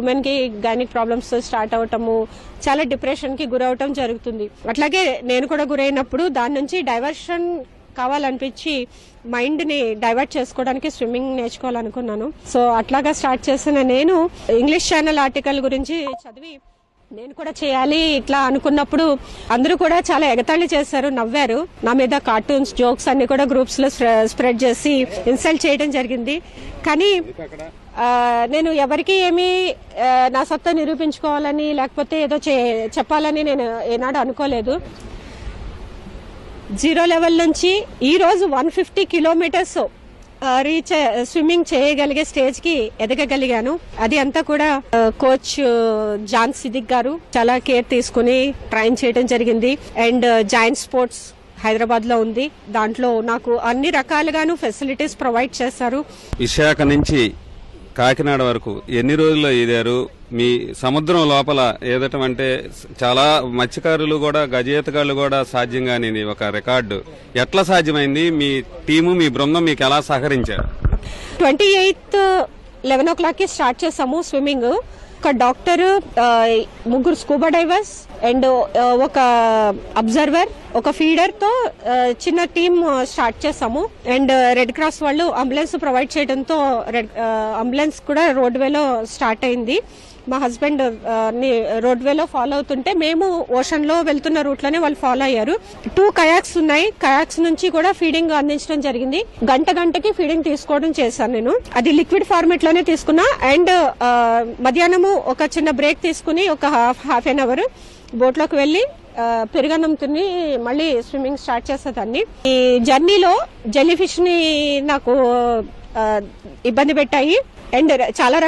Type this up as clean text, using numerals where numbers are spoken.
Women కి gynaec problems start అవటము, చాలా depression కి గురవటం జరుగుతుంది. అట్లాగే నేను కూడా గురైనప్పుడు దాని నుంచి డైవర్షన్ కావాలనిపించి మైండ్ ని డైవర్ట్ చేసుకోవడానికి స్విమ్మింగ్ నేర్చుకోవాలనుకున్నాను. సో అట్లాగా స్టార్ట్ చేసిన నేను ఇంగ్లీష్ ఛానల్ ఆర్టికల్ గురించి చదివి నేను కూడా చేయాలి ఇట్లా అనుకున్నప్పుడు అందరూ కూడా చాలా ఎగతాళి చేశారు, నవ్వారు. నా మీద కార్టూన్స్, జోక్స్ అన్ని కూడా గ్రూప్స్ లో స్ప్రెడ్ చేసి ఇన్సల్ట్ చేయడం జరిగింది. కానీ నేను ఎవరికి ఏమీ నా సత్తా నిరూపించుకోవాలని లేకపోతే ఏదో చెప్పాలని నేను ఏనాడు అనుకోలేదు. 0 లెవెల్ నుంచి ఈ రోజు 150 కిలోమీటర్స్ రీచ్ స్విమ్మింగ్ చేయగలిగే స్టేజ్ కి ఎదగగలిగాను. అది అంతా కూడా కోచ్ జాన్ సిద్దిక్ గారు చాలా కేర్ తీసుకుని ట్రైన్ చేయడం జరిగింది. అండ్ జాయింట్ స్పోర్ట్స్ హైదరాబాద్ లో ఉంది. దాంట్లో నాకు అన్ని రకాలుగాను ఫెసిలిటీస్ ప్రొవైడ్ చేశారు. విశాఖ నుంచి కాకినాడ వరకు ఎన్ని రోజుల్లో ఈదారు? మీ సముద్రం లోపల ఈదటం అంటే చాలా మత్స్యకారులు కూడా, గజేతగాళ్లు కూడా సాధ్యం కానిది ఒక రికార్డు. ఎట్లా సాధ్యమైంది? మీ టీము, మీ బృందం మీకు ఎలా సహకరించారు? 28th 11 o'clock కి స్టార్ట్ చేసాము స్విమ్మింగ్. ఒక డాక్టర్, 3 స్కూబా డైవర్స్ అండ్ ఒక అబ్జర్వర్, ఒక ఫీడర్ తో చిన్న టీమ్ స్టార్ట్ చేసాము. అండ్ రెడ్ క్రాస్ వాళ్ళు అంబులెన్స్ ప్రొవైడ్ చేయడంతో అంబులెన్స్ కూడా రోడ్ వేలో స్టార్ట్ అయింది. మా హస్బెండ్ రోడ్ వేలో ఫాలో అవుతుంటే మేము ఓషన్ లో వెళ్తున్న రూట్ లోనే వాళ్ళు ఫాలో అయ్యారు. 2 కయాక్స్ ఉన్నాయి. కయాక్స్ నుంచి కూడా ఫీడింగ్ అందించడం జరిగింది. గంటకి ఫీడింగ్ తీసుకోవడం చేశాను నేను. అది లిక్విడ్ ఫార్మేట్ లోనే తీసుకున్నా. అండ్ మధ్యాహ్నము ఒక చిన్న బ్రేక్ తీసుకుని ఒక హాఫ్ అన్ అవర్ బోట్ లోకి వెళ్లి పెరుగన్నం తిని మళ్ళీ స్విమ్మింగ్ స్టార్ట్ చేసేదాన్ని. ఈ జర్నీలో జెల్లీ ఫిష్ ని నాకు ఇబ్బంది పెట్టాయి. అండ్ చాలా